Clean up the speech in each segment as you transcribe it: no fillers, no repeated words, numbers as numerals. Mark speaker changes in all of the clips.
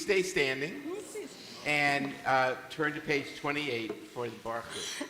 Speaker 1: please stay standing and turn to page 28 for the Baruch Hu.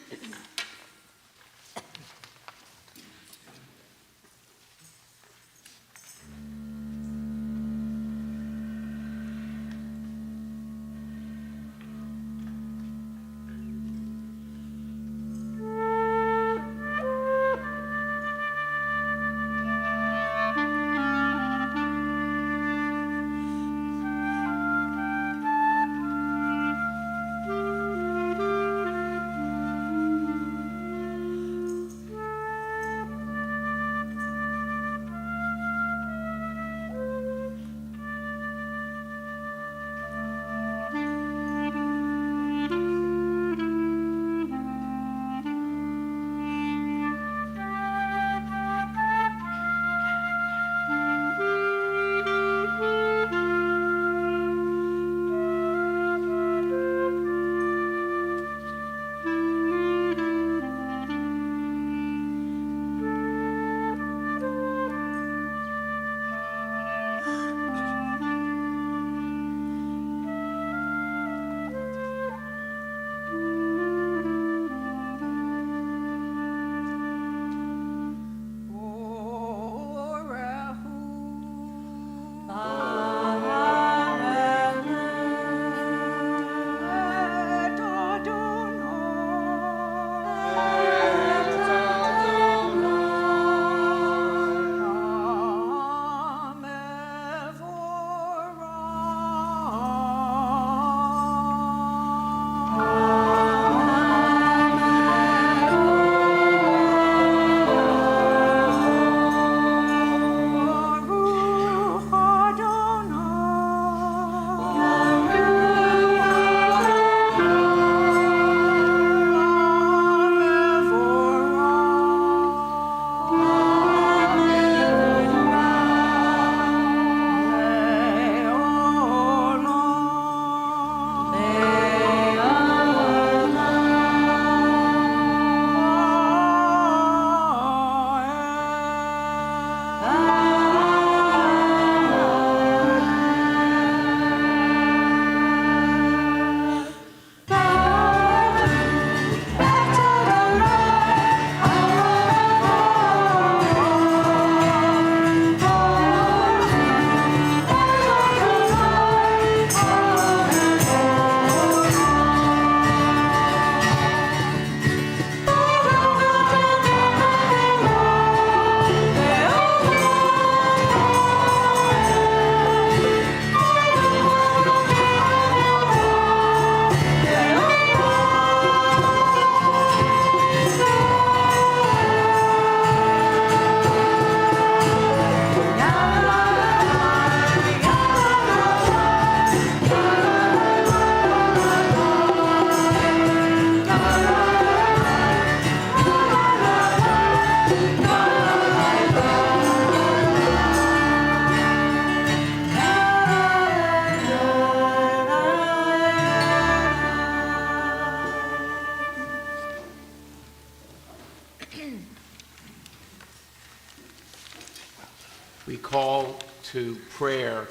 Speaker 1: We call to prayer,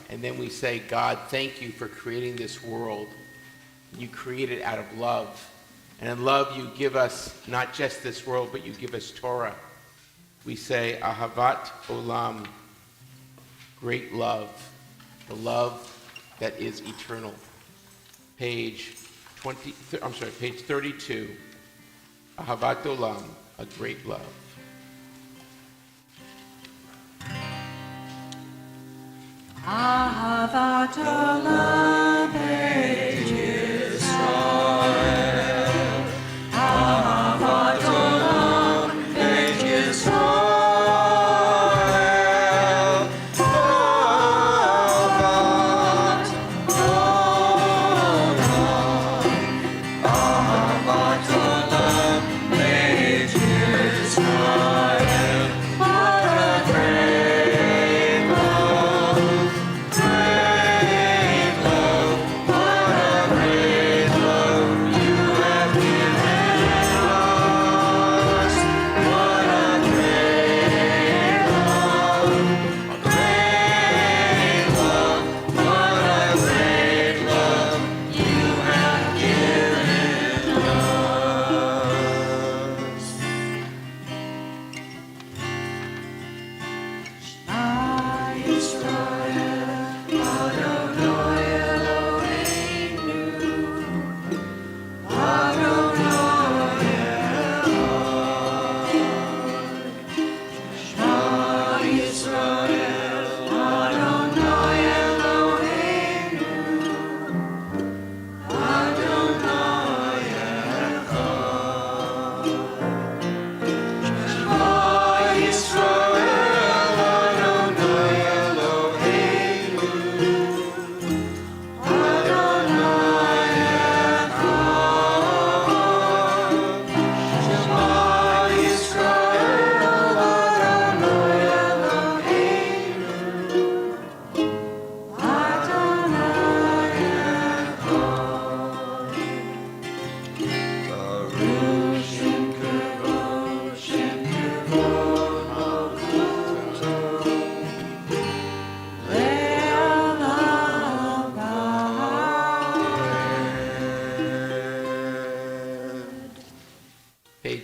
Speaker 1: and then we say, God, thank you for creating this world. You created it out of love. And in love, you give us not just this world, but you give us Torah. We say, Ahavat Olam, great love, the love that is eternal. Page 32, Ahavat Olam, a great love.
Speaker 2: Ahavat Olam Beit Yisrael. Ahavat Olam Beit Yisrael. Ahavat Olam. Ahavat Olam Beit Yisrael. What a great love. Great love.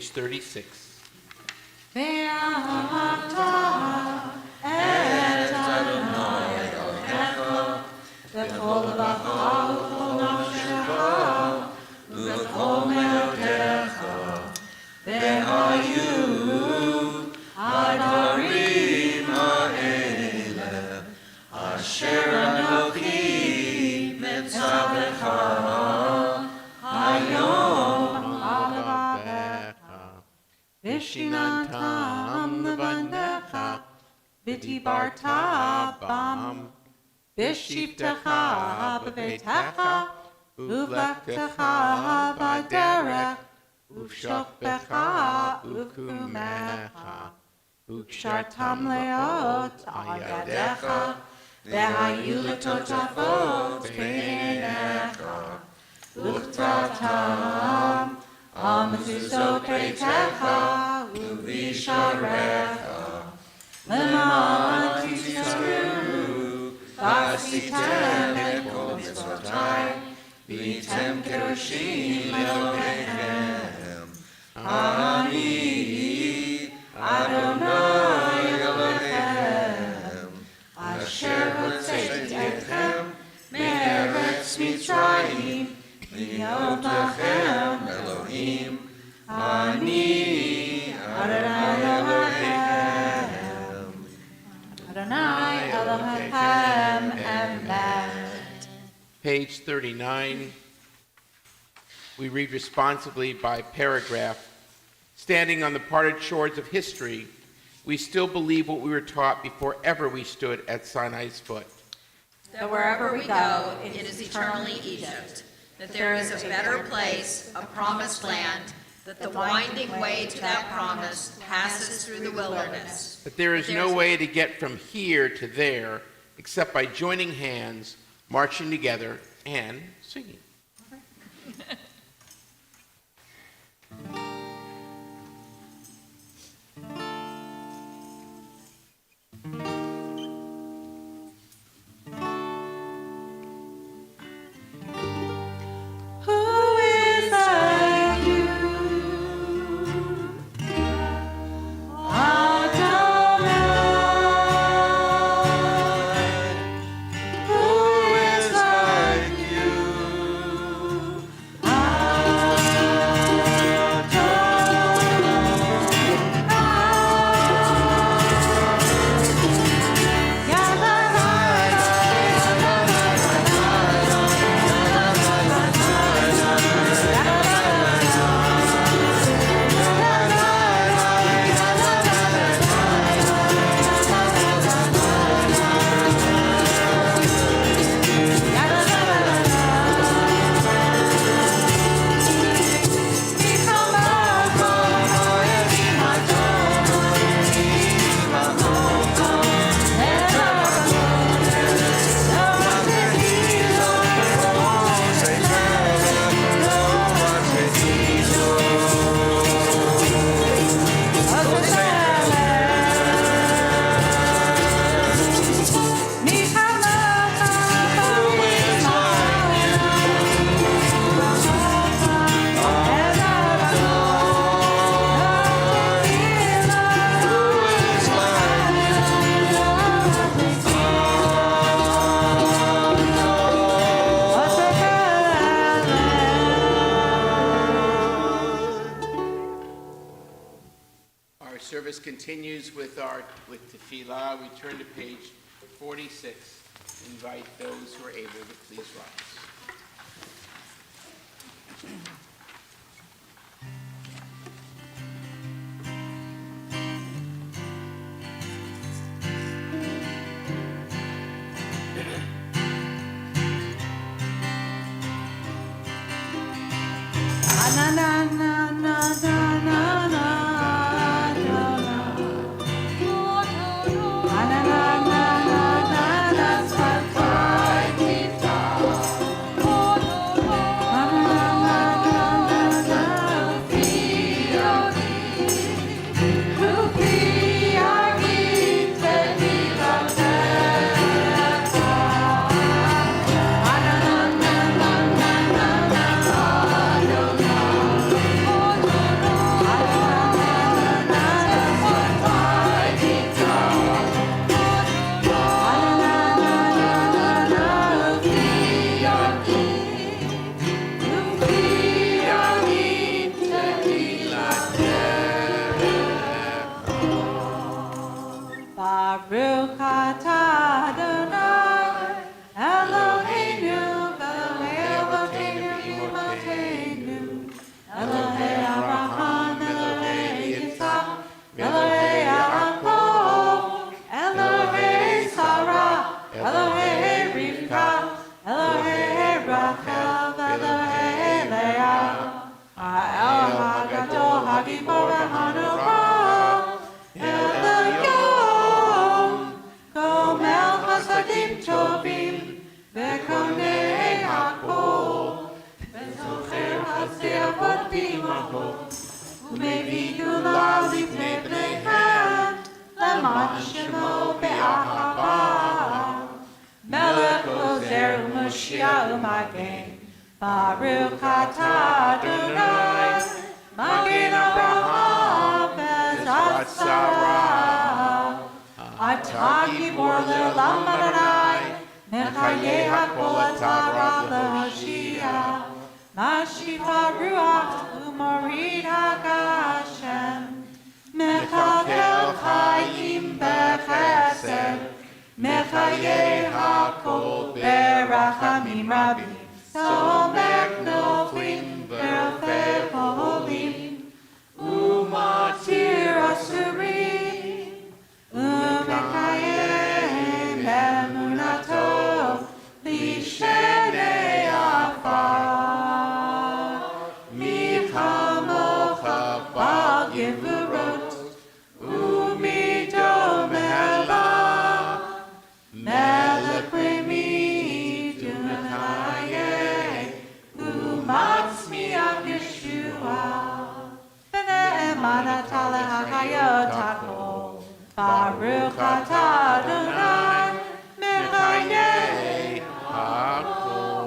Speaker 1: Page 36.
Speaker 3: ואהבת את אדוני אלוהיך בכל לבבך ובכל נפשך ובכל מאודך, והיו הדברים האלה אשר אנוכי מצווך היום על לבבך. ושיננתם לבניך, ודיברת בם, בשבתך בביתך, ובלכתך בדרך, ובשוכבך ובקומך, וקשרתם לאות על ידיך, והיו לטוטפות בעיניך, וכתבתם על מזוזות ביתך ובשעריך, למען תזכרו ועשיתם את כל מצוותיי, והייתם קדושים לאלוהיכם. אני אדוני אלוהיכם, אשר הוצאתי אתכם מארץ מצרים, להיות לכם אלוהים. אני אדוני אלוהיכם. אדוני אלוהיכם אמת.
Speaker 1: Page 39. We read responsibly by paragraph. Standing on the parted shores of history, we still believe what we were taught before ever we stood at Sinai's foot.
Speaker 4: That wherever we go, it is eternally Egypt, that there is a better place, a promised land, that the winding way to that promise passes through the wilderness.
Speaker 1: That there is no way to get from here to there except by joining hands, marching together, and singing. Service continues with tefillah. We turn to page 46. Invite those who are able to please rise.
Speaker 3: Na na na na na na na. Seavoti Maho, Umevigula Livne Bnehem, Leman Shemo Be'ahava, Melech Ozer U'Moshiach U'Magen, Baruch Atah Adonai, Magen Avraham Bezrat Sarah, Atah Gibor Le'olam Adonai, Mechaye HaKol Atah Rab LeHoshia, Mashiach Ruach U'Morid HaGashem, Mechakel Chayim Bechesed, Mechaye HaKol Berachamim Rabim, Somek Noflim Berofei Poholim, Umatir Asurim, Umekayem Emunato, Lishenei Afar, Michamocha Bal Gevurot, Umidom Elah, Melech Lemid Umekayem, Umatzmiach Yeshua, V'ne'emanata lehachayot hakol, Baruch atah Adonai, Mechaye HaKol.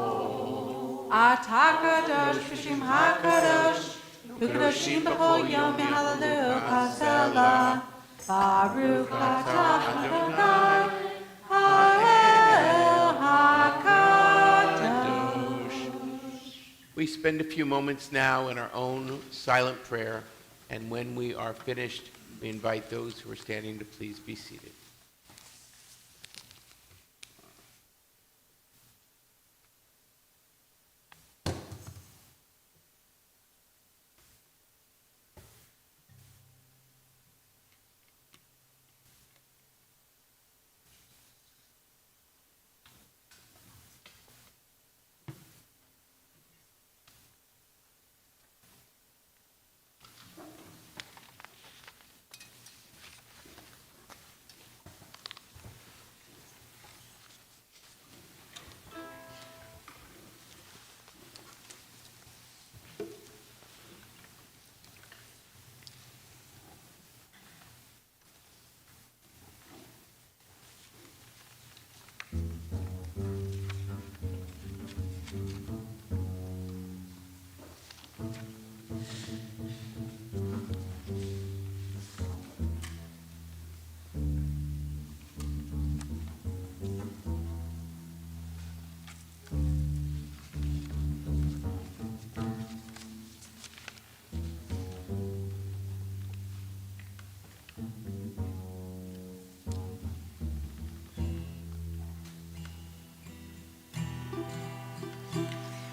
Speaker 3: Atah kadosh v'shem hakadosh, v'kadoshim b'chol yom v'hallelu Selah. Baruch atah Adonai, Ha'el HaKadosh.
Speaker 1: We spend a few moments now in our own silent prayer, and when we are finished, we invite those who are standing to please be seated.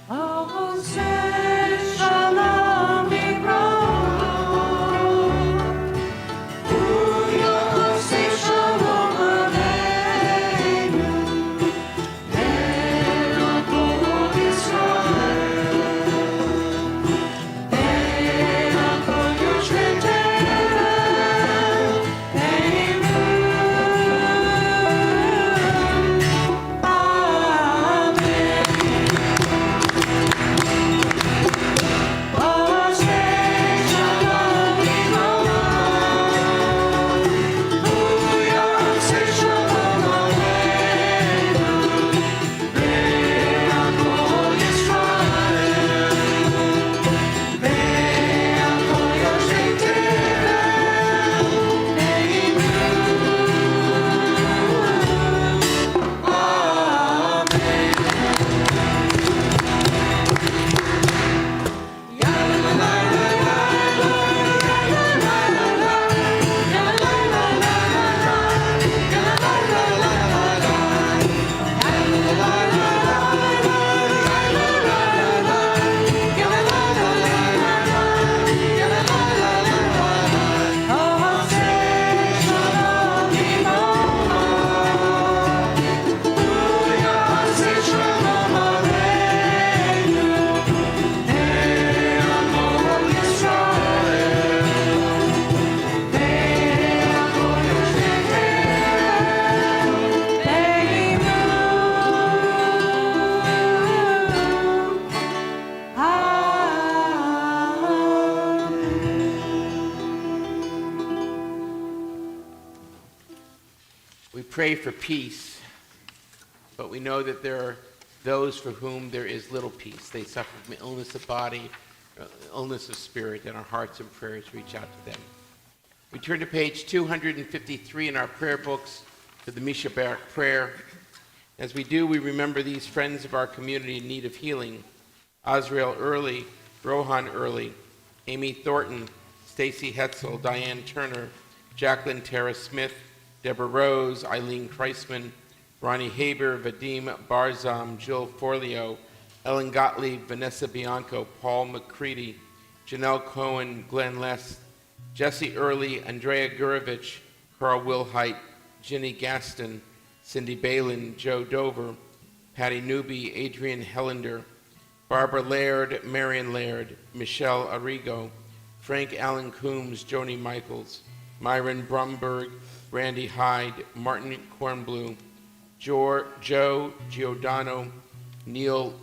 Speaker 3: Oh, say shalom Mikro,
Speaker 1: pray for peace, but we know that there are those for whom there is little peace. They suffer from illness of body, illness of spirit, and our hearts and prayers reach out to them. We turn to page 253 in our prayer books for the Misha Barak prayer. As we do, we remember these friends of our community in need of healing: Azrael Early, Rohan Early, Amy Thornton, Stacy Hetzel, Diane Turner, Jacqueline Tara Smith, Deborah Rose, Eileen Kreisman, Ronnie Haber, Vadim Barzam, Jill Forleo, Ellen Gottlieb, Vanessa Bianco, Paul McCready, Janelle Cohen, Glenn Less, Jesse Early, Andrea Gurevich, Carl Wilhite, Ginny Gaston, Cindy Balin, Joe Dover, Patty Newby, Adrian Hellender, Barbara Laird, Marion Laird, Michelle Arrigo, Frank Allen Coombs, Joni Michaels, Myron Brumberg, Randy Hyde, Martin Kornblue, Joe Giordano, Neil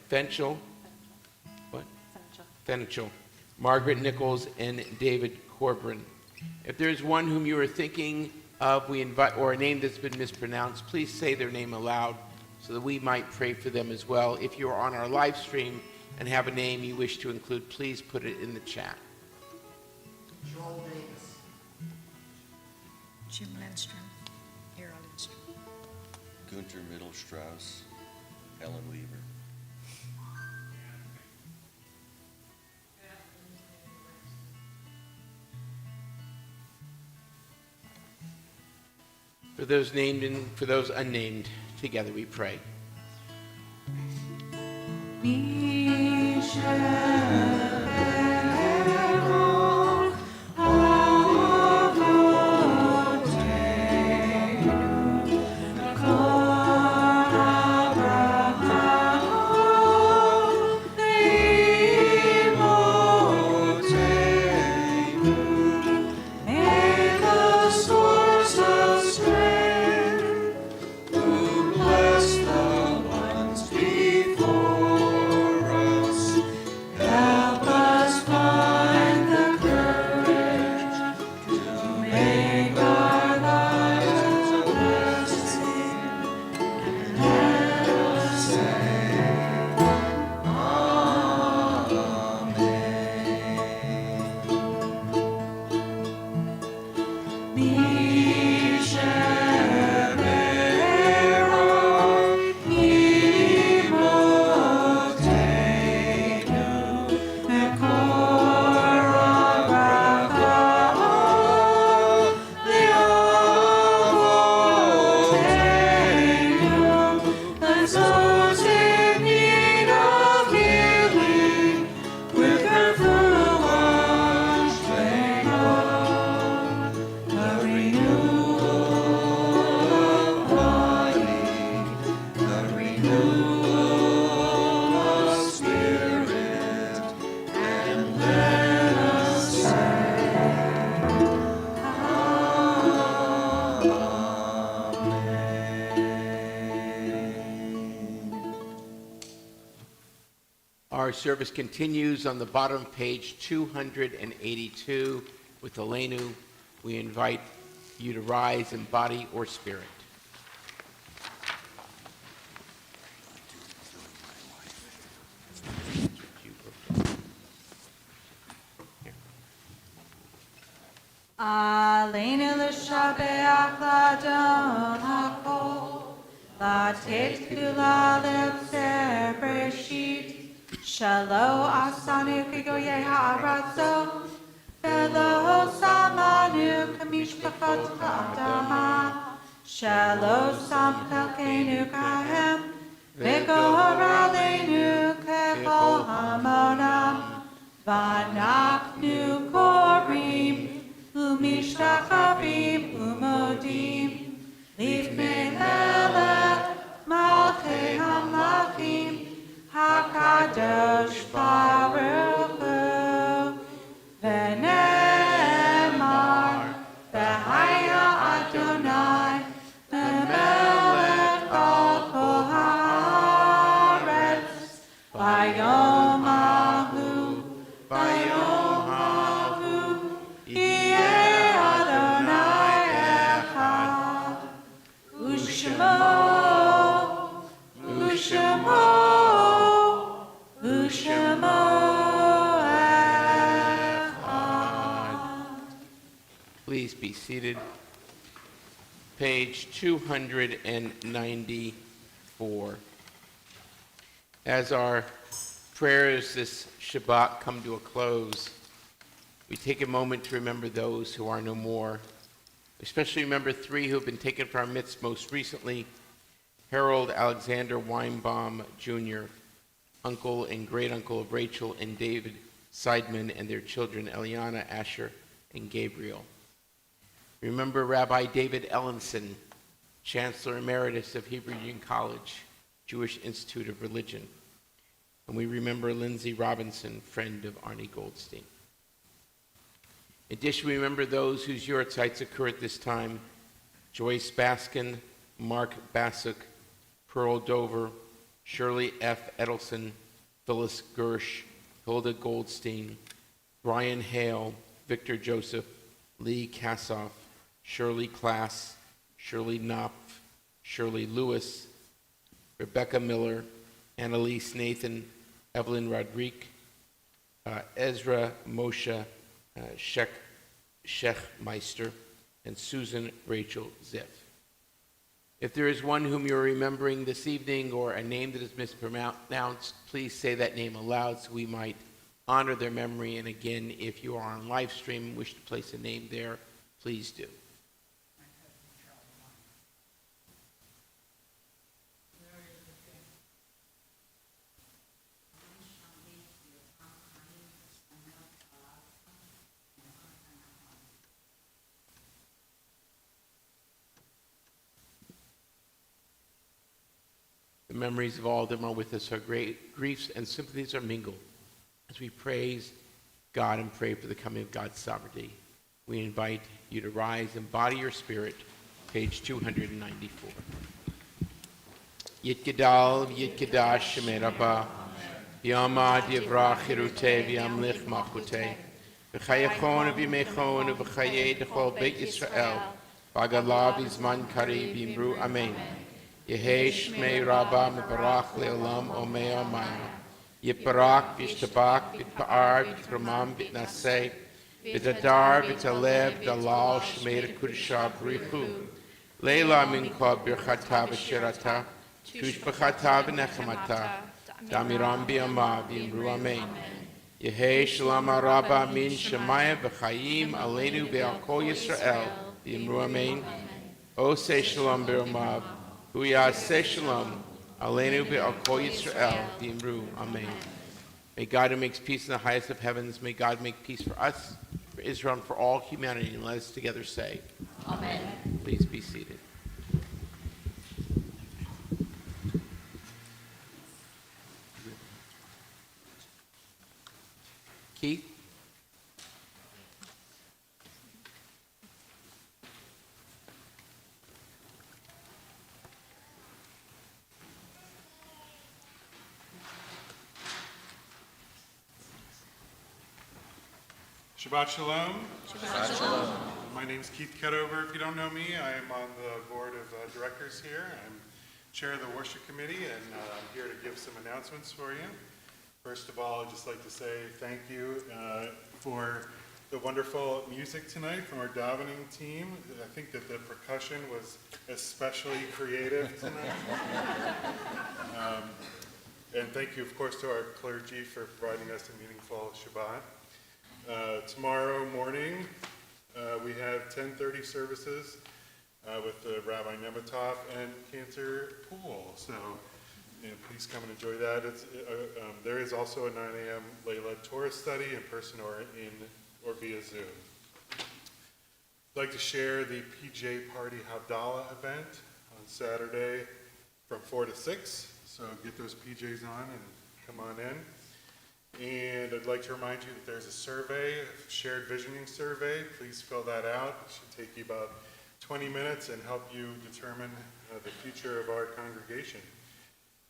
Speaker 1: Fenchel, Fenchel, Margaret Nichols, and David Corbin. If there's one whom you are thinking of, we invite, or a name that's been mispronounced, please say their name aloud so that we might pray for them as well. If you are on our live stream and have a name you wish to include, please put it in the chat.
Speaker 5: Joel Davis.
Speaker 4: Jim Lindstrom, Era Lindstrom.
Speaker 6: Gunter Mittelstrauss, Ellen Weaver.
Speaker 1: For those named and for those unnamed, together we pray. Our service continues on the bottom of page 282 with Elenu. We invite you to rise in body or spirit.
Speaker 3: Aleinu l'shabeach l'adon hakol, l'tet gdula l'ser bereshit, shelo asanu kigoyei ha'aratzo, velo samanu kamishpachot ha'adama, shelo samchalkenu kahem, v'gor aleinu kechol hamonam, v'anachnu korim, Umishtachavim umodim, lifnei melech malchei hamlachim, hakadosh baruch hu, v'ne'emar, v'haya Adonai, v'melech al kol haaretz, v'yom ahu, v'yom ahu, Adonai U'shemo echad.
Speaker 1: Please be seated. Page 294. As our prayers this Shabbat come to a close, we take a moment to remember those who are no more. We especially remember three who have been taken from our midst most recently: Harold Alexander Weinbaum Jr., uncle and great-uncle of Rachel and David Seidman and their children Eliana, Asher, and Gabriel. Remember Rabbi David Ellenson, Chancellor Emeritus of Hebrew Union College, Jewish Institute of Religion. And we remember Lindsay Robinson, friend of Arnie Goldstein. In addition, we remember those whose Yortzites occur at this time: Joyce Baskin, Mark Bassuk, Pearl Dover, Shirley F. Edelson, Phyllis Gersh, Hilda Goldstein, Brian Hale, Victor Joseph, Lee Kassoff, Shirley Klass, Shirley Knopf, Shirley Lewis, Rebecca Miller, Annalise Nathan, Evelyn Rodriguez, Ezra Moshe Shechmeister, and Susan Rachel Ziff. If there is one whom you are remembering this evening or a name that is mispronounced, please say that name aloud so we might honor their memory. And again, if you are on live stream and wish to place a name there, please do. The memories of all of them are with us. Our great griefs and sympathies are mingled as we praise God and pray for the coming of God's sovereignty. We invite you to rise and body your spirit, page 294. Yitgadal Yitgadash Shemei Rabbah, Yamad Yivrach Hiruteh V'yamlich Malchuteh, V'chayachon V'yimechon V'chayei D'chol Beit Yisrael, V'agalah V'zman Karib Yimru Amen. Yehei Shmei Rabbah Mebarach Le'olam Omei Omayim. Yiparak V'yishtabak V'yitpa'ar V'yitramam V'yitnaseh V'yitadar V'yitalev Dalal Shmei Rekudesha B'richu Leila Mincha Birchata V'shirata Tushbachata V'nechamata Damiram B'yama V'yimru Amen. Yehei Shalom Rabbah Min Shemayim V'chayim Aleinu V'al Kol Yisrael V'yimru Amen. Oseh Shalom B'yomav Huyaseh Shalom Aleinu V'al Kol Yisrael V'yimru Amen. May God, who makes peace in the highest of heavens, may God make peace for us, for Israel, and for all humanity. And let us together say,
Speaker 4: Amen.
Speaker 1: Please be seated. Keith?
Speaker 7: Shabbat Shalom. Shabbat Shalom. My name's Keith Ketover. If you don't know me, I am on the board of directors here. I'm chair of the worship committee, and I'm here to give some announcements for you. First of all, I'd just like to say thank you for the wonderful music tonight from our davening team. I think that the percussion was especially creative tonight. And thank you, of course, to our clergy for providing us a meaningful Shabbat. Tomorrow morning, we have 10:30 services with Rabbi Nemitov and Cantor Pool. So please come and enjoy that. There is also a 9 a.m. Layla Torah study in person or via Zoom. I'd like to share the PJ Party Havdalah event on Saturday from 4 to 6. So get those PJs on and come on in. And I'd like to remind you that there's a survey, a shared visioning survey. Please fill that out. It should take you about 20 minutes and help you determine the future of our congregation.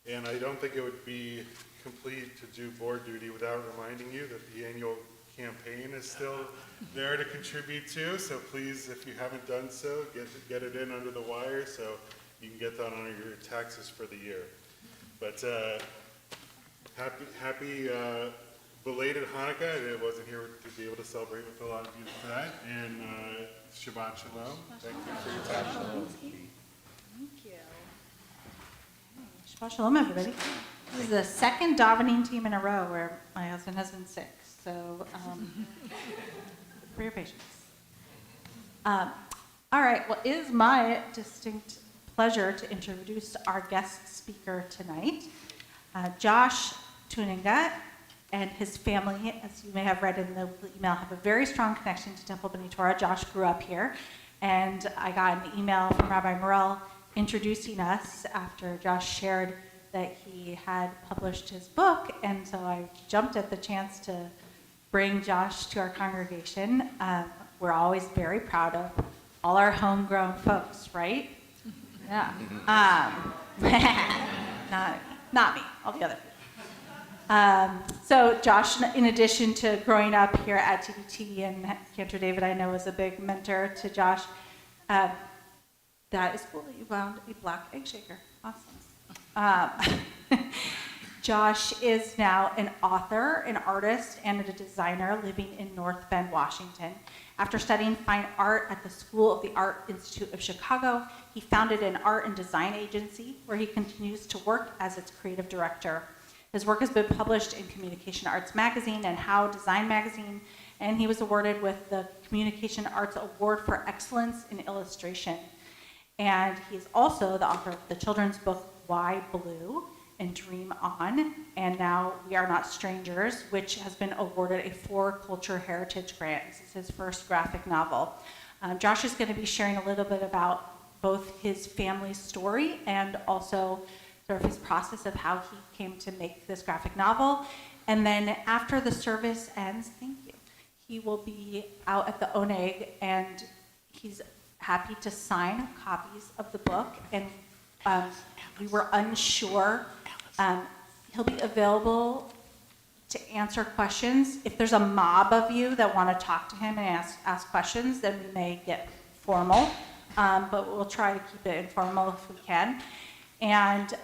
Speaker 7: And I don't think it would be complete to do board duty without reminding you that the annual campaign is still there to contribute to. So please, if you haven't done so, get it in under the wire so you can get that on your taxes for the year. But happy belated Hanukkah. I wasn't here to be able to celebrate with a lot of you tonight. And Shabbat Shalom. Thank you for your time.
Speaker 3: Shabbat shalom, everybody. This is the second davening team in a row where my husband has been sick, so for your patience. All right, well, it is my distinct pleasure to introduce our guest speaker tonight, Josh Tuninga and his family, as you may have read in the email, have a very strong connection to Temple B'nai Torah. Josh grew up here, and I got an email from Rabbi Morel introducing us after Josh shared that he had published his book, and so I jumped at the chance to bring Josh to our congregation. We're always very proud of all our homegrown folks, right? Yeah. Not me, all the other people. So Josh, in addition to growing up here at TBT, and Cantor David, I know, was a big mentor to Josh. That is cool that you found a black egg shaker. Awesome. Josh is now an author, an artist, and a designer living in North Bend, Washington. After studying fine art at the School of the Art Institute of Chicago, he founded an art and design agency where he continues to work as its creative director. His work has been published in Communication Arts Magazine and How Design Magazine, and he was awarded with the Communication Arts Award for Excellence in Illustration. And he's also the author of the children's book, Why Blue and Dream On, and now We Are Not Strangers, which has been awarded a Four Culture Heritage Grant. This is his first graphic novel. Josh is going to be sharing a little bit about both his family's story and also sort of his process of how he came to make this graphic novel. And then after the service ends, thank you, he will be out at the Oneg, and he's happy to sign copies of the book. And we were unsure. He'll be available to answer questions. If there's a mob of you that want to talk to him and ask questions, then we may get formal. But we'll try to keep it informal if we can. And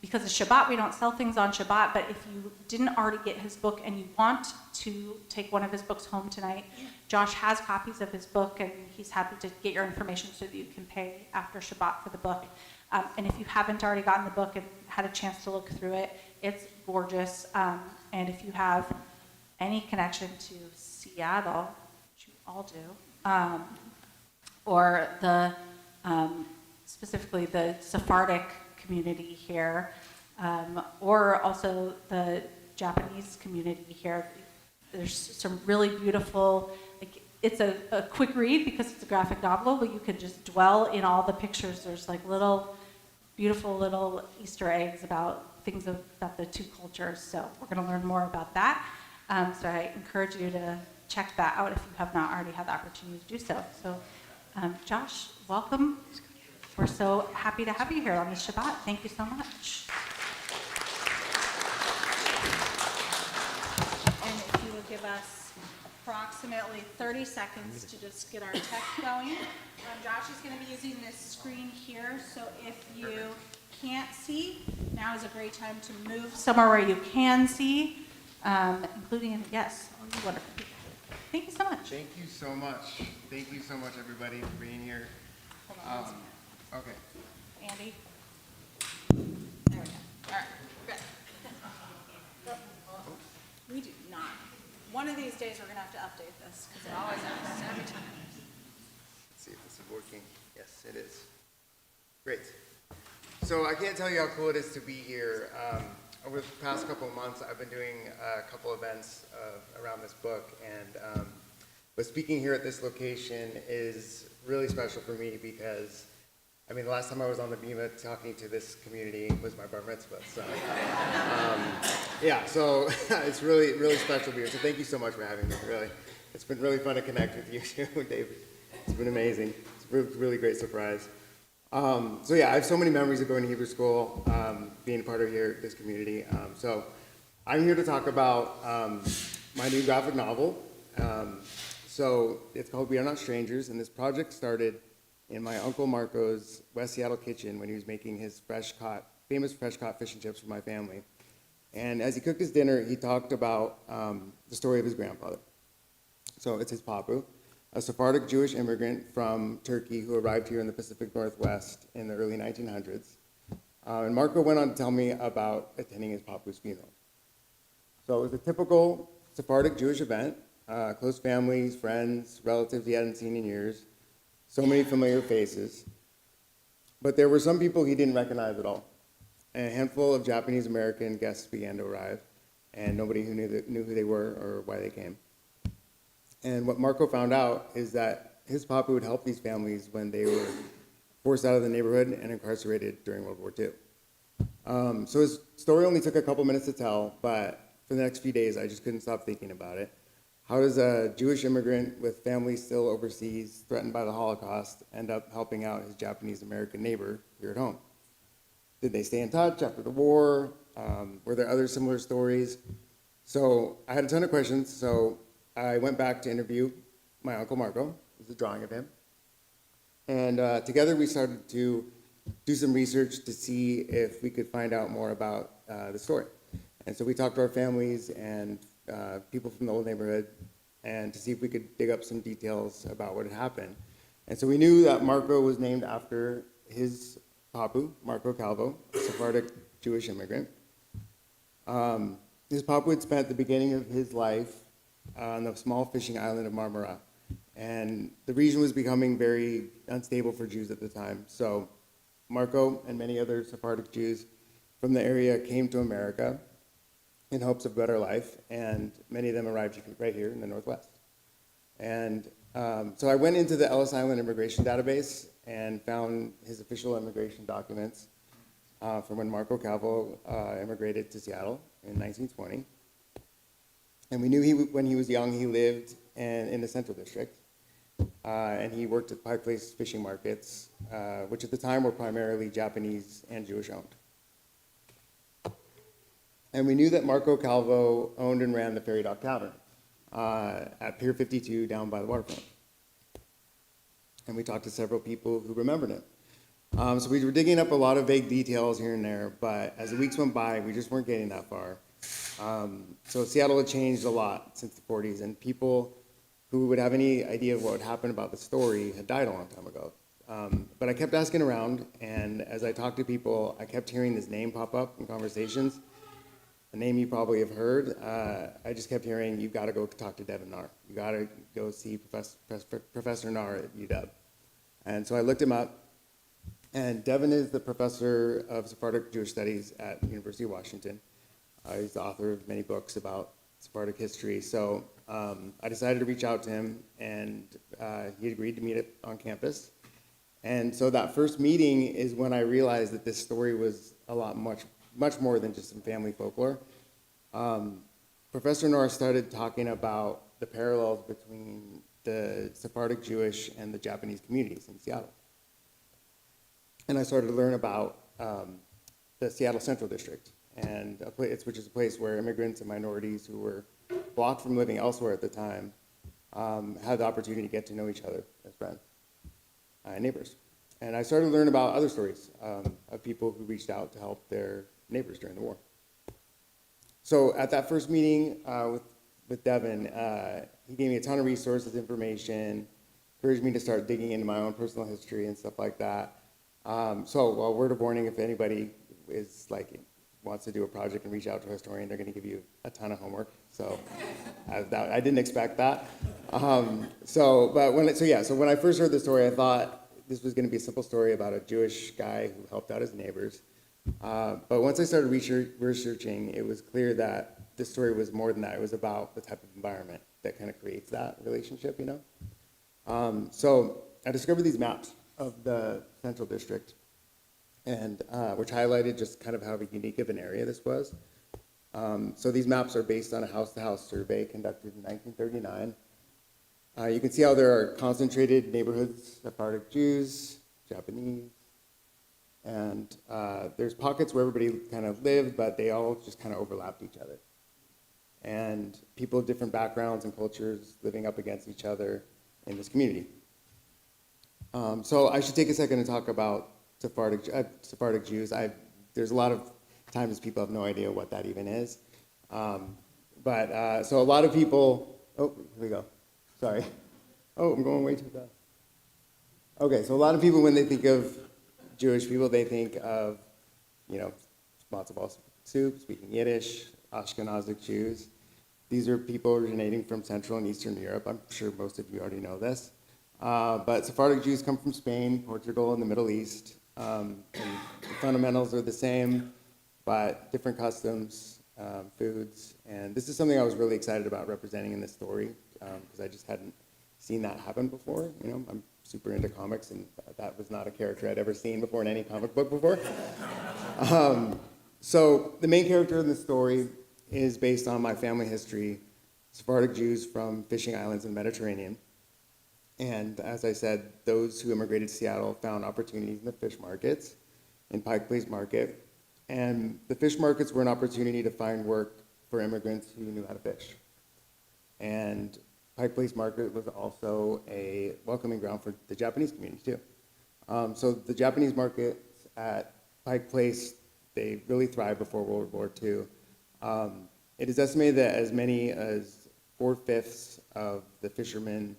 Speaker 3: because it's Shabbat, we don't sell things on Shabbat, but if you didn't already get his book and you want to take one of his books home tonight, Josh has copies of his book, and he's happy to get your information so that you can pay after Shabbat for the book. And if you haven't already gotten the book and had a chance to look through it, it's gorgeous. And if you have any connection to Seattle, which you all do, or the specifically the Sephardic community here, or also the Japanese community here, there's some really beautiful, like, it's a quick read because it's a graphic novel, but you can just dwell in all the pictures. There's like beautiful little Easter eggs about things about the two cultures. So we're going to learn more about that. So I encourage you to check that out if you have not already had the opportunity to do so. So Josh, welcome. We're so happy to have you here on this Shabbat. Thank you so much. And if you will give us approximately 30 seconds to just get our text going. Josh is going to be using this screen here, so if you can't see, now is a great time to move somewhere where you can see, including, yes, all you wonderful people. Thank you so much.
Speaker 8: Thank you so much. Thank you so much, everybody, for being here.
Speaker 3: Hold on.
Speaker 8: Okay.
Speaker 3: Andy? There we go. All right, good. We do not. One of these days, we're going to have to update this, because it always happens every time.
Speaker 8: Let's see if this is working. Yes, it is. Great. So I can't tell you how cool it is to be here. Over the past couple of months, I've been doing a couple events around this book, and but speaking here at this location is really special for me because, I mean, the last time I was on the Bima talking to this community was my bar mitzvah. So, yeah, so it's really, really special to be here. So thank you so much for having me, really. It's been really fun to connect with you too, David. It's been amazing. It's a really great surprise. So yeah, I have so many memories of going to Hebrew school, being a part of this community. So I'm here to talk about my new graphic novel. So it's called We Are Not Strangers, and this project started in my Uncle Marco's West Seattle kitchen when he was making his famous fresh caught fish and chips for my family. And as he cooked his dinner, he talked about the story of his grandfather. So it's his papu, a Sephardic Jewish immigrant from Turkey who arrived here in the Pacific Northwest in the early 1900s. And Marco went on to tell me about attending his papu's funeral. So it was a typical Sephardic Jewish event, close families, friends, relatives he hadn't seen in years, so many familiar faces. But there were some people he didn't recognize at all. And a handful of Japanese American guests began to arrive, and nobody who knew who they were or why they came. And what Marco found out is that his papu would help these families when they were forced out of the neighborhood and incarcerated during World War II. So his story only took a couple minutes to tell, but for the next few days, I just couldn't stop thinking about it. How does a Jewish immigrant with family still overseas, threatened by the Holocaust, end up helping out his Japanese American neighbor here at home? Did they stay in touch after the war? Were there other similar stories? So I had a ton of questions, so I went back to interview my uncle Marco. There's a drawing of him. And together we started to do some research to see if we could find out more about the story. And so we talked to our families and people from the old neighborhood and to see if we could dig up some details about what had happened. And so we knew that Marco was named after his papu, Marco Calvo, a Sephardic Jewish immigrant. His papu had spent the beginning of his life on the small fishing island of Marmara. And the region was becoming very unstable for Jews at the time. So Marco and many other Sephardic Jews from the area came to America in hopes of better life, and many of them arrived right here in the Northwest. And so I went into the Ellis Island Immigration Database and found his official immigration documents from when Marco Calvo immigrated to Seattle in 1920. And we knew when he was young, he lived in the Central District, and he worked at Pike Place fishing markets, which at the time were primarily Japanese and Jewish owned. And we knew that Marco Calvo owned and ran the Ferry Dock Tavern at Pier 52 down by the waterfront. And we talked to several people who remembered him. So we were digging up a lot of vague details here and there, but as the weeks went by, we just weren't getting that far. So Seattle had changed a lot since the 40s, and people who would have any idea of what would happen about the story had died a long time ago. But I kept asking around, and as I talked to people, I kept hearing this name pop up in conversations. A name you probably have heard. I just kept hearing, you've got to go talk to Devin Narr. You got to go see Professor Narr at UW. And so I looked him up, and Devin is the professor of Sephardic Jewish Studies at the University of Washington. He's the author of many books about Sephardic history. So I decided to reach out to him, and he agreed to meet on campus. And so that first meeting is when I realized that this story was much more than just some family folklore. Professor Narr started talking about the parallels between the Sephardic Jewish and the Japanese communities in Seattle. And I started to learn about the Seattle Central District, and which is a place where immigrants and minorities who were blocked from living elsewhere at the time had the opportunity to get to know each other as friends and neighbors. And I started to learn about other stories of people who reached out to help their neighbors during the war. So at that first meeting with Devin, he gave me a ton of resources, information, encouraged me to start digging into my own personal history and stuff like that. So, word of warning, if anybody wants to do a project and reach out to a historian, they're going to give you a ton of homework. So I didn't expect that. So when I first heard the story, I thought this was going to be a simple story about a Jewish guy who helped out his neighbors. But once I started researching, it was clear that this story was more than that. It was about the type of environment that kind of creates that relationship, you know? So I discovered these maps of the Central District, and which highlighted just kind of how unique of an area this was. So these maps are based on a house-to-house survey conducted in 1939. You can see how there are concentrated neighborhoods, Sephardic Jews, Japanese, and there's pockets where everybody kind of lived, but they all just kind of overlapped each other. And people of different backgrounds and cultures living up against each other in this community. So I should take a second to talk about Sephardic Jews. There's a lot of times people have no idea what that even is. So a lot of people, oh, here we go. Sorry. Oh, I'm going way too fast. Okay, so a lot of people, when they think of Jewish people, they think of, matzo ball soup, speaking Yiddish, Ashkenazic Jews. These are people originating from Central and Eastern Europe. I'm sure most of you already know this. But Sephardic Jews come from Spain, Portugal, and the Middle East. And the fundamentals are the same, but different customs, foods. And this is something I was really excited about representing in this story, because I just hadn't seen that happen before. I'm super into comics, and that was not a character I'd ever seen before in any comic book before. So the main character in the story is based on my family history, Sephardic Jews from fishing islands in the Mediterranean. And as I said, those who immigrated to Seattle found opportunities in the fish markets, in Pike Place Market. And the fish markets were an opportunity to find work for immigrants who knew how to fish. And Pike Place Market was also a welcoming ground for the Japanese community too. So the Japanese markets at Pike Place, they really thrived before World War II. It is estimated that as many as 4/5 of the fishermen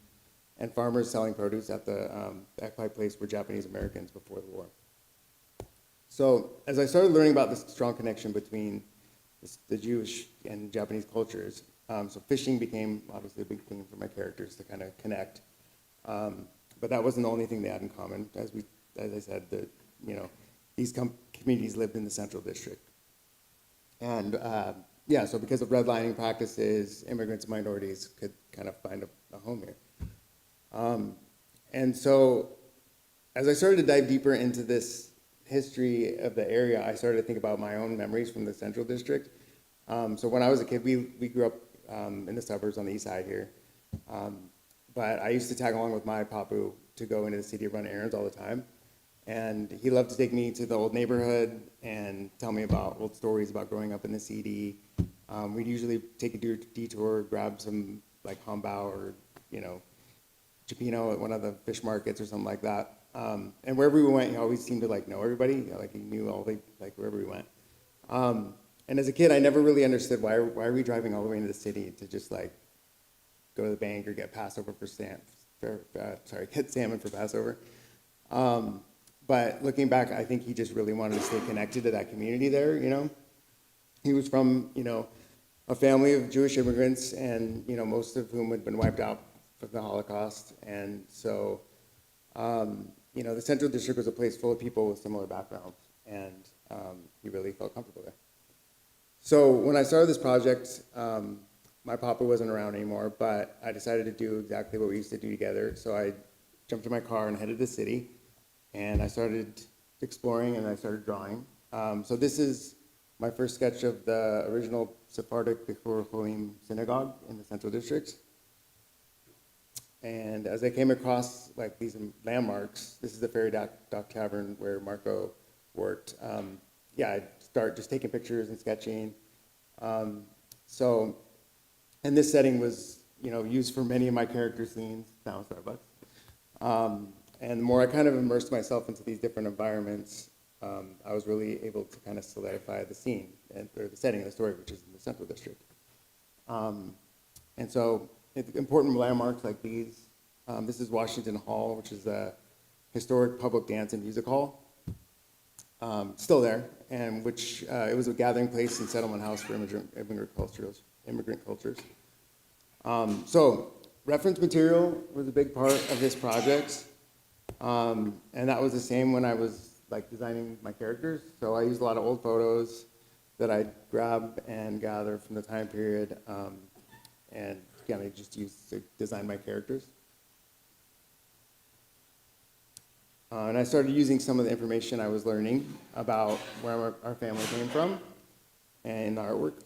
Speaker 8: and farmers selling produce at Pike Place were Japanese Americans before the war. So as I started learning about this strong connection between the Jewish and Japanese cultures, so fishing became obviously a big thing for my characters to kind of connect. But that wasn't the only thing they had in common. As I said, these communities lived in the Central District. And so because of redlining practices, immigrants and minorities could kind of find a home here. And so as I started to dive deeper into this history of the area, I started to think about my own memories from the Central District. So when I was a kid, we grew up in the suburbs on the east side here. But I used to tag along with my papu to go into the city to run errands all the time. And he loved to take me to the old neighborhood and tell me about old stories about growing up in the CD. We'd usually take a detour, grab some like hambao or, chipino at one of the fish markets or something like that. And wherever we went, he always seemed to know everybody. He knew wherever we went. And as a kid, I never really understood why are we driving all the way into the city to just go to the bank or get Passover get salmon for Passover. But looking back, I think he just really wanted to stay connected to that community there. He was from a family of Jewish immigrants, and most of whom had been wiped out from the Holocaust. And so the Central District was a place full of people with similar backgrounds, and he really felt comfortable there. So when I started this project, my papa wasn't around anymore, but I decided to do exactly what we used to do together. So I jumped in my car and headed to the city, and I started exploring and I started drawing. So this is my first sketch of the original Sephardic Bechor Cholim synagogue in the Central District. And as I came across these landmarks, this is the Ferry Dock Tavern where Marco worked. I'd start just taking pictures and sketching. And this setting was, used for many of my character scenes, now Starbucks. And the more I kind of immersed myself into these different environments, I was really able to kind of solidify the scene or the setting of the story, which is in the Central District. And so important landmarks like these, this is Washington Hall, which is a historic public dance and music hall. Still there, and which it was a gathering place and settlement house for immigrant cultures. So reference material was a big part of this project, and that was the same when I was designing my characters. So I used a lot of old photos that I'd grab and gather from the time period, and I just used to design my characters. And I started using some of the information I was learning about where our family came from and the artwork.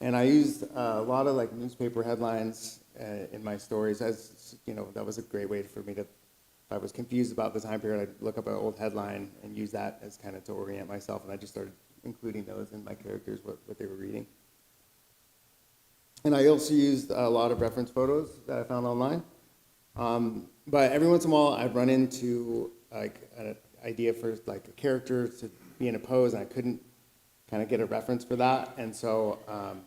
Speaker 8: And I used a lot of newspaper headlines in my stories. As that was a great way for me to, if I was confused about the time period, I'd look up an old headline and use that as kind of to orient myself. And I just started including those in my characters, what they were reading. And I also used a lot of reference photos that I found online. But every once in a while, I'd run into an idea for a character to be in a pose, and I couldn't kind of get a reference for that. And so,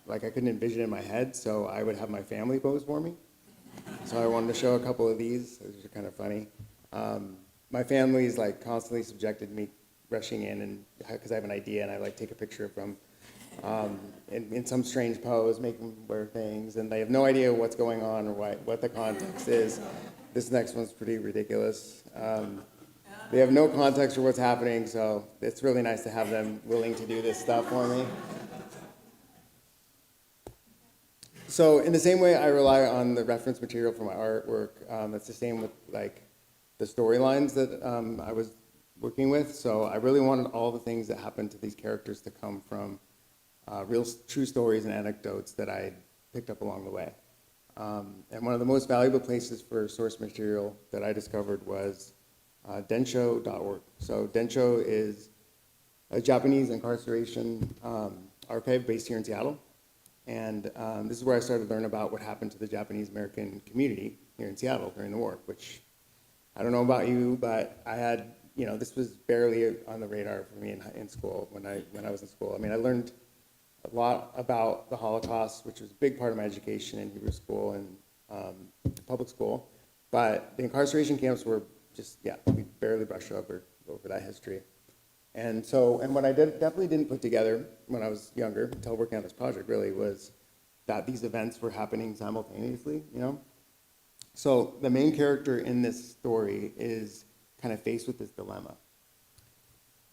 Speaker 8: like, I couldn't envision it in my head, so I would have my family pose for me. So I wanted to show a couple of these. These are kind of funny. My family's like constantly subjected me rushing in, and because I have an idea and I like take a picture of them in some strange pose, make them wear things, and they have no idea what's going on or what the context is. This next one's pretty ridiculous. They have no context for what's happening, so it's really nice to have them willing to do this stuff for me. So in the same way I rely on the reference material for my artwork, it's the same with like the storylines that I was working with. So I really wanted all the things that happened to these characters to come from real true stories and anecdotes that I picked up along the way. And one of the most valuable places for source material that I discovered was densho.org. So densho is a Japanese incarceration archive based here in Seattle. And this is where I started to learn about what happened to the Japanese American community here in Seattle during the war, which I don't know about you, but I had, this was barely on the radar for me in school when I was in school. I mean, I learned a lot about the Holocaust, which was a big part of my education in Hebrew school and public school, but the incarceration camps were just, we barely brushed over that history. And what I definitely didn't put together when I was younger, until working on this project really, was that these events were happening simultaneously, So the main character in this story is kind of faced with this dilemma.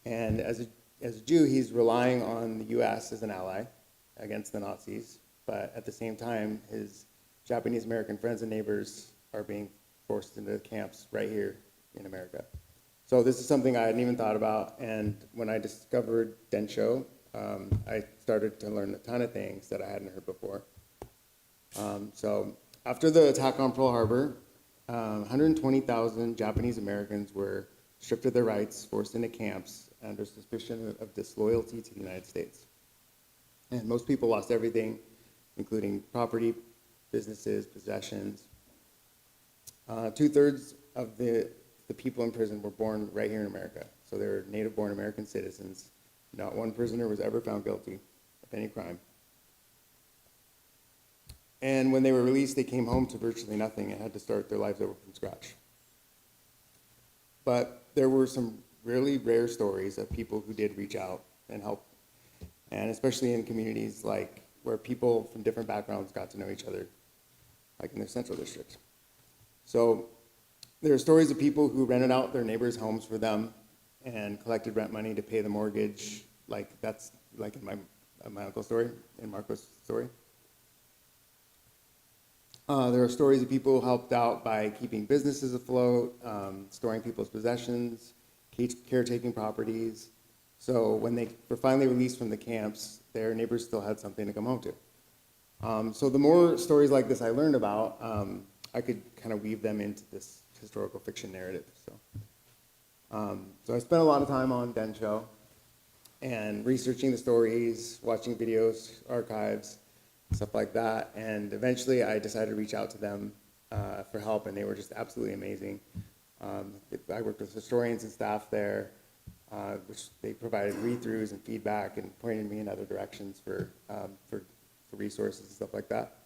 Speaker 8: And as a Jew, he's relying on the US as an ally against the Nazis, but at the same time, his Japanese American friends and neighbors are being forced into camps right here in America. So this is something I hadn't even thought about, and when I discovered Densho, I started to learn a ton of things that I hadn't heard before. So after the attack on Pearl Harbor, 120,000 Japanese Americans were stripped of their rights, forced into camps under suspicion of disloyalty to the United States. And most people lost everything, including property, businesses, possessions. 2/3 of the people in prison were born right here in America. So they were native-born American citizens. Not one prisoner was ever found guilty of any crime. And when they were released, they came home to virtually nothing and had to start their lives over from scratch. But there were some really rare stories of people who did reach out and help, and especially in communities like where people from different backgrounds got to know each other, like in the Central District. So there are stories of people who rented out their neighbors' homes for them and collected rent money to pay the mortgage, like that's like in my uncle's story, in Marco's story. There are stories of people who helped out by keeping businesses afloat, storing people's possessions, caretaking properties. So when they were finally released from the camps, their neighbors still had something to come home to. So the more stories like this I learned about, I could kind of weave them into this historical fiction narrative. So I spent a lot of time on Densho and researching the stories, watching videos, archives, stuff like that. And eventually I decided to reach out to them for help, and they were just absolutely amazing. I worked with historians and staff there, which they provided read-throughs and feedback and pointed me in other directions for resources and stuff like that.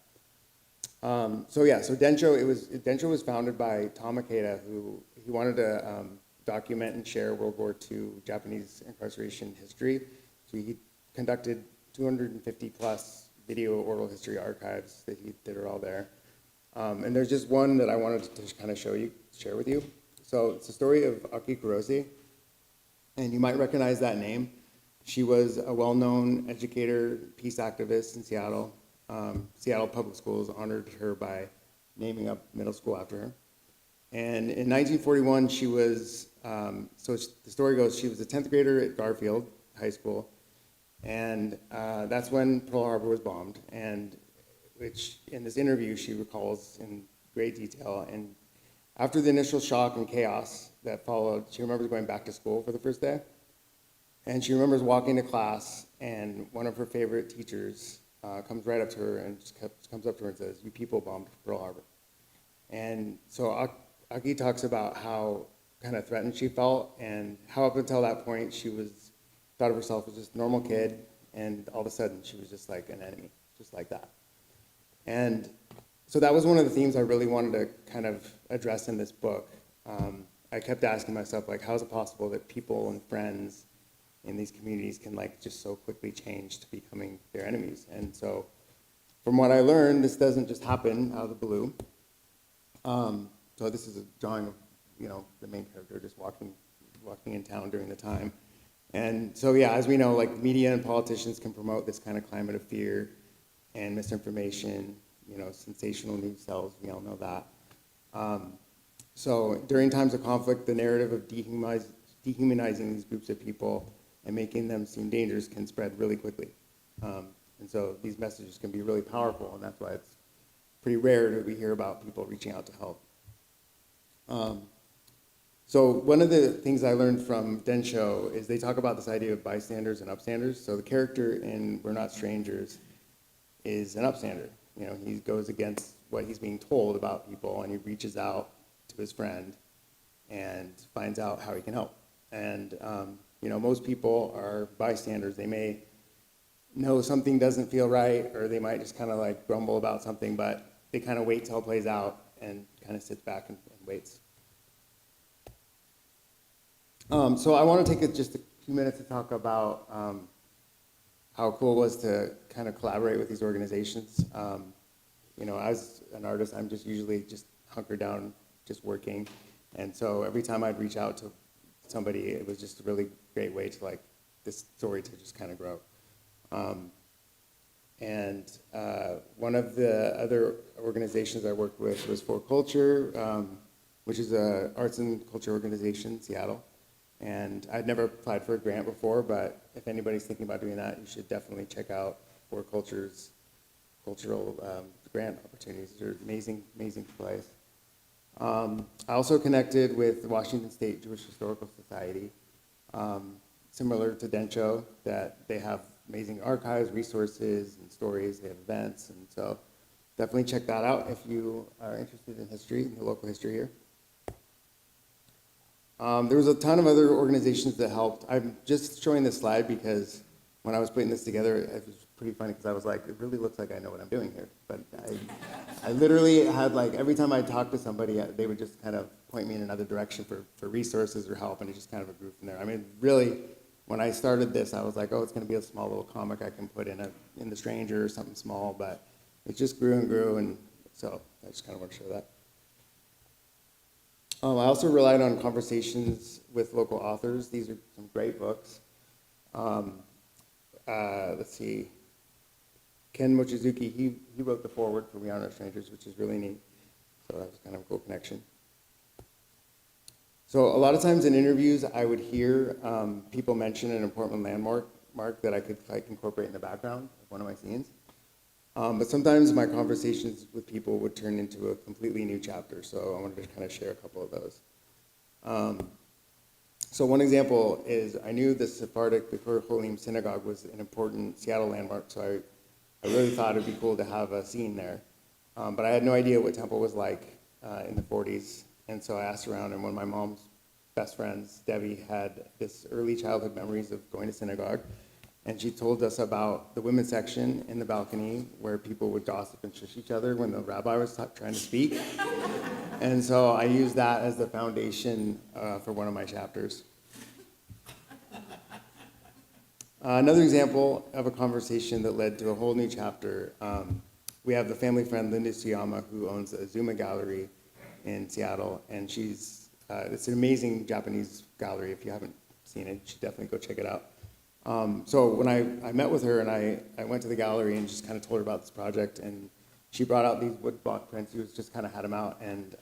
Speaker 8: So Densho was founded by Tom Ikeda, who he wanted to document and share World War II Japanese incarceration history. So he conducted 250 plus video oral history archives that are all there. And there's just one that I wanted to kind of share with you. So it's the story of Aki Kurose, and you might recognize that name. She was a well-known educator, peace activist in Seattle. Seattle Public Schools honored her by naming a middle school after her. And in 1941, she was, the story goes, she was a 10th grader at Garfield High School, and that's when Pearl Harbor was bombed, and which in this interview she recalls in great detail. And after the initial shock and chaos that followed, she remembers going back to school for the first day, and she remembers walking to class, and one of her favorite teachers comes right up to her and just comes up to her and says, "You people bombed Pearl Harbor." And so Aki talks about how kind of threatened she felt, and how up until that point she thought of herself as just a normal kid and all of a sudden she was just like an enemy, just like that. And so that was one of the themes I really wanted to kind of address in this book. I kept asking myself, like, how is it possible that people and friends in these communities can like just so quickly change to becoming their enemies? And so from what I learned, this doesn't just happen out of the blue. So this is a drawing of, the main character just walking in town during the time. And so, yeah, as we know, like media and politicians can promote this kind of climate of fear and misinformation, sensational news sells, we all know that. So during times of conflict, the narrative of dehumanizing these groups of people and making them seem dangerous can spread really quickly. And so these messages can be really powerful, and that's why it's pretty rare that we hear about people reaching out to help. So one of the things I learned from Densho is they talk about this idea of bystanders and upstanders. So the character in We're Not Strangers is an upstander. He goes against what he's being told about people, and he reaches out to his friend and finds out how he can help. And most people are bystanders. They may know something doesn't feel right, or they might just kind of like grumble about something, but they kind of wait till it plays out and kind of sits back and waits. So I want to take just a few minutes to talk about how cool it was to kind of collaborate with these organizations. As an artist, I'm just usually just hunkered down, just working. And so every time I'd reach out to somebody, it was just a really great way to like this story to just kind of grow. One of the other organizations I worked with was For Culture, which is an arts and culture organization in Seattle. And I'd never applied for a grant before, but if anybody's thinking about doing that, you should definitely check out For Culture's cultural grant opportunities. They're amazing, amazing place. I also connected with the Washington State Jewish Historical Society, similar to Densho, that they have amazing archives, resources, and stories. They have events, and so definitely check that out if you are interested in history, the local history here. There was a ton of other organizations that helped. I'm just showing this slide because when I was putting this together, it was pretty funny because I was like, it really looks like I know what I'm doing here. But I literally had like, every time I talked to somebody, they would just kind of point me in another direction for resources or help, and it just kind of grew from there. I mean, really, when I started this, I was like, oh, it's going to be a small little comic I can put in The Stranger or something small, but it just grew and grew, and so I just kind of want to show that. I also relied on conversations with local authors. These are some great books. Let's see. Ken Mochizuki, he wrote the foreword for We Are Not Strangers, which is really neat. So that was kind of a cool connection. So a lot of times in interviews, I would hear people mention an important landmark that I could like incorporate in the background of one of my scenes. But sometimes my conversations with people would turn into a completely new chapter, so I wanted to kind of share a couple of those. So one example is I knew the Sephardic Bechor Cholim synagogue was an important Seattle landmark, so I really thought it'd be cool to have a scene there. But I had no idea what temple was like in the 40s, and so I asked around, and one of my mom's best friends, Debbie, had this early childhood memories of going to synagogue. And she told us about the women's section in the balcony where people would gossip and shush each other when the rabbi was trying to speak. And so I used that as the foundation for one of my chapters. Another example of a conversation that led to a whole new chapter, we have the family friend Linda Suyama, who owns a Zuma gallery in Seattle. And it's an amazing Japanese gallery. If you haven't seen it, you should definitely go check it out. So when I met with her and I went to the gallery and just kind of told her about this project, and she brought out these woodblock prints. She just kind of had them out, and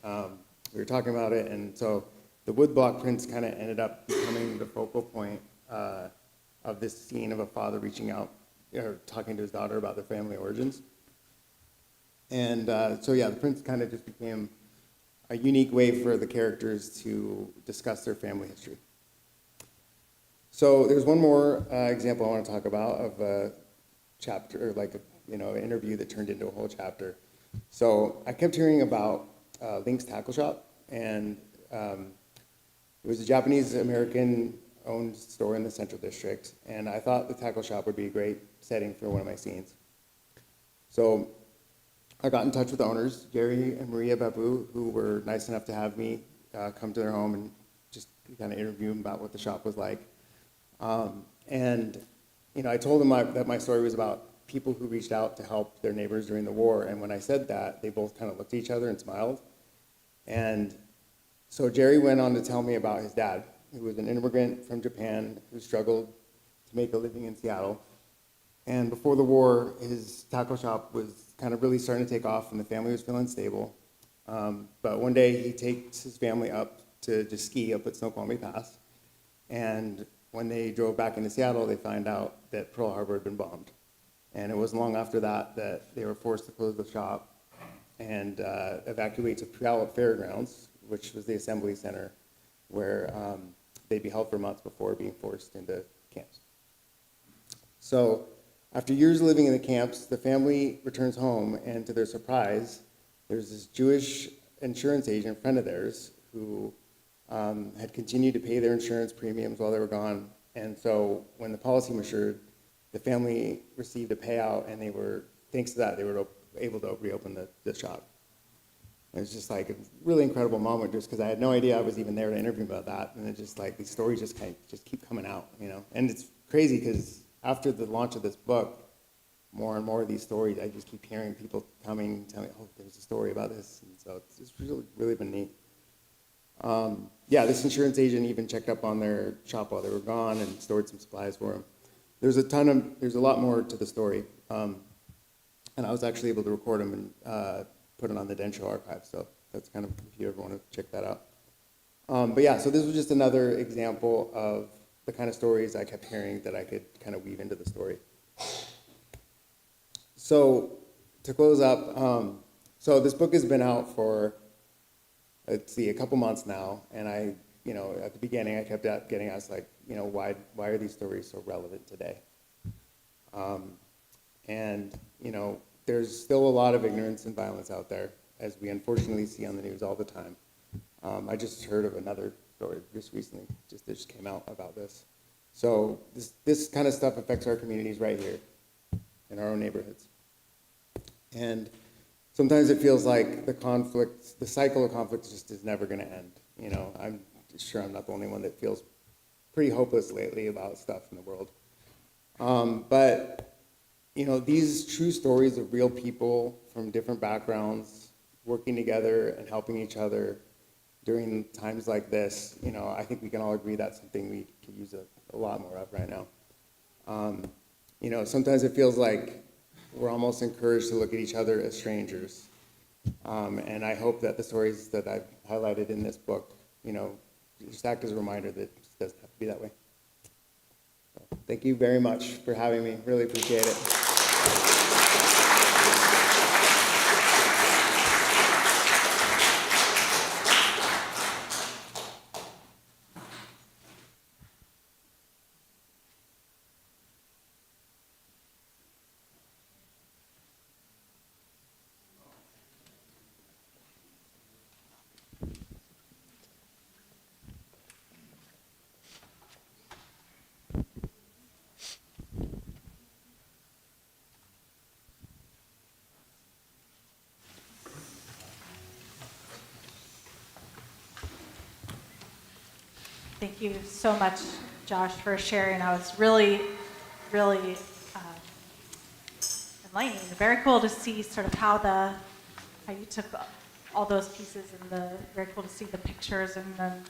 Speaker 8: we were talking about it. And so the woodblock prints kind of ended up becoming the focal point of this scene of a father reaching out or talking to his daughter about their family origins. And so yeah, the prints kind of just became a unique way for the characters to discuss their family history. So there's one more example I want to talk about of a chapter, or like an interview that turned into a whole chapter. So I kept hearing about Link's Tackle Shop, and it was a Japanese-American owned store in the Central District, and I thought the tackle shop would be a great setting for one of my scenes. So I got in touch with the owners, Gary and Maria Babu, who were nice enough to have me come to their home and just kind of interview them about what the shop was like. And I told them that my story was about people who reached out to help their neighbors during the war, and when I said that, they both kind of looked at each other and smiled. And so Jerry went on to tell me about his dad, who was an immigrant from Japan who struggled to make a living in Seattle. And before the war, his taco shop was kind of really starting to take off, and the family was feeling stable. But one day, he takes his family up to ski up at Snoqualmie Pass. And when they drove back into Seattle, they find out that Pearl Harbor had been bombed. And it wasn't long after that that they were forced to close the shop and evacuate to Puyallup Fairgrounds, which was the assembly center where they'd be held for months before being forced into camps. So after years living in the camps, the family returns home, and to their surprise, there's this Jewish insurance agent friend of theirs who had continued to pay their insurance premiums while they were gone. And so when the policy matured, the family received a payout, and thanks to that, they were able to reopen the shop. It was just like a really incredible moment, just because I had no idea I was even there to interview about that, and it just like these stories just keep coming out, And it's crazy because after the launch of this book, more and more of these stories, I just keep hearing people coming, telling me, oh, there's a story about this, and so it's really been neat. This insurance agent even checked up on their shop while they were gone and stored some supplies for them. There's a lot more to the story, and I was actually able to record them and put it on the Densho archive, so that's kind of, if you ever want to check that out. So this was just another example of the kind of stories I kept hearing that I could kind of weave into the story. So to close up, so this book has been out for, a couple months now, and at the beginning I kept getting asked why are these stories so relevant today? There's still a lot of ignorance and violence out there, as we unfortunately see on the news all the time. I just heard of another story just recently, that just came out about this. So this kind of stuff affects our communities right here in our own neighborhoods. And sometimes it feels like the cycle of conflict just is never going to end. I'm sure I'm not the only one that feels pretty hopeless lately about stuff in the world. But these true stories of real people from different backgrounds working together and helping each other during times like this, I think we can all agree that's something we could use a lot more of right now. Sometimes it feels like we're almost encouraged to look at each other as strangers. And I hope that the stories that I've highlighted in this book, just act as a reminder that it just doesn't have to be that way. So, thank you very much for having me. Really appreciate it.
Speaker 3: Thank you so much, Josh, for sharing. I was really, really enlightening. Very cool to see sort of how you took all those pieces, and very cool to see the pictures and then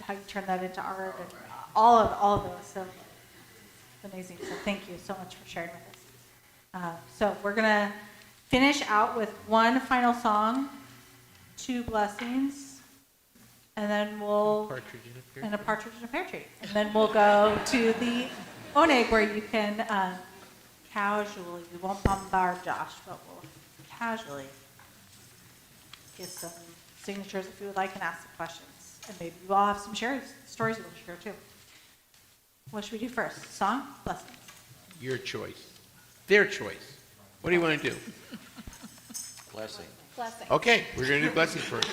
Speaker 3: how you turned that into art and all of those. So it's amazing. So thank you so much for sharing with us. So we're gonna finish out with one final song, Two Blessings. And then we'll, and a partridge in a pear tree. And then we'll go to the oneg where you can casually, we won't bombard Josh, but we'll casually give some signatures if you would like and ask some questions. And maybe you all have some stories you'll share too. What should we do first? Song? Blessings.
Speaker 1: Your choice. Their choice. What do you want to do?
Speaker 6: Blessing.
Speaker 4: Blessing.
Speaker 1: Okay, we're going to do blessings first.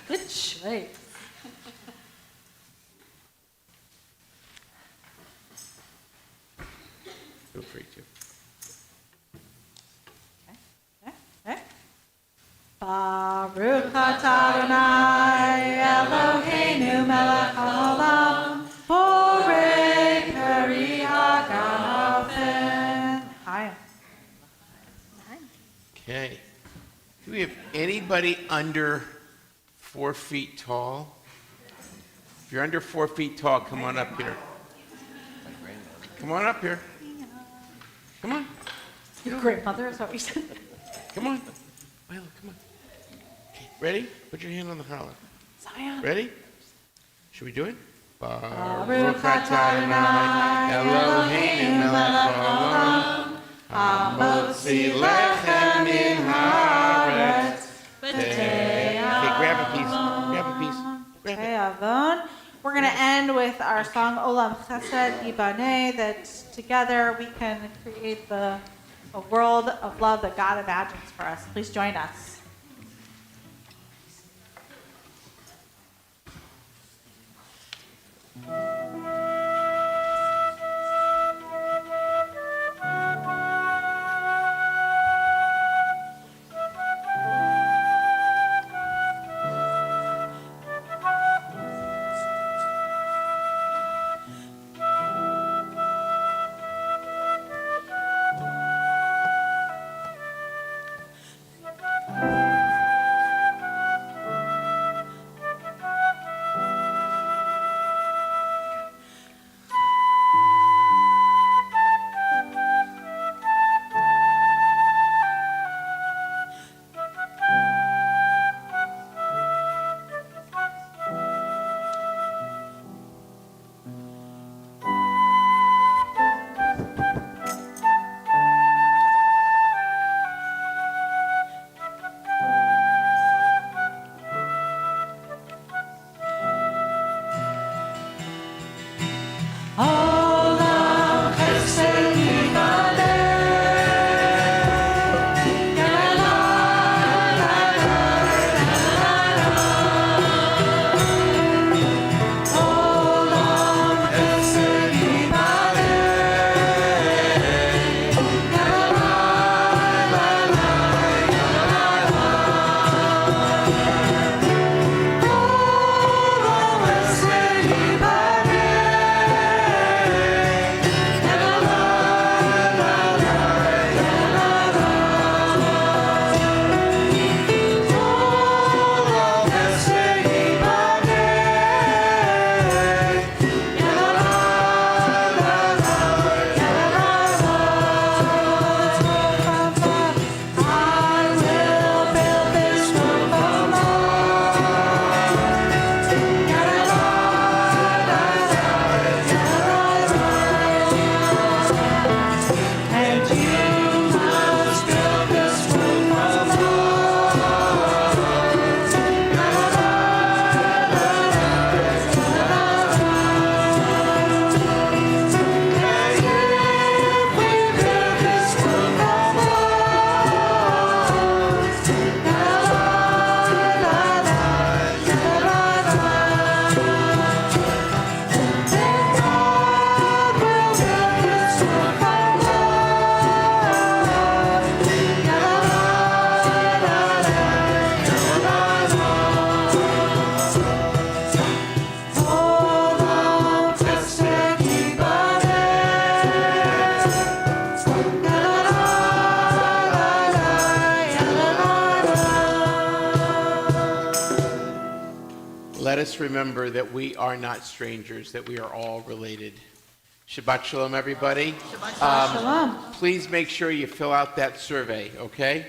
Speaker 3: Good choice. Baruch atah Adonai Eloheinu melech haolam borei peri hagafen. Hi.
Speaker 1: Okay. Do we have anybody under 4 feet tall? If you're under 4 feet tall, come on up here. Come on up here. Come on.
Speaker 3: Your grandmother is what we said.
Speaker 1: Come on. Milo, come on. Okay, ready? Put your hand on the collar.
Speaker 3: Zion.
Speaker 1: Ready? Should we do it?
Speaker 3: Baruch atah Adonai Eloheinu melech haolam hamotzi lechem min haaretz
Speaker 1: Okay, grab a piece. Grab a piece. Grab
Speaker 3: Okay,
Speaker 1: it.
Speaker 3: Avon. We're going to end with our song Olam Chesed Yibaneh, that together we can create a world of love that God imagines for us. Please join us.
Speaker 1: Let us remember that we are not strangers, that we are all related. Shabbat Shalom, everybody.
Speaker 3: Shalom.
Speaker 1: Please make sure you fill out that survey, okay?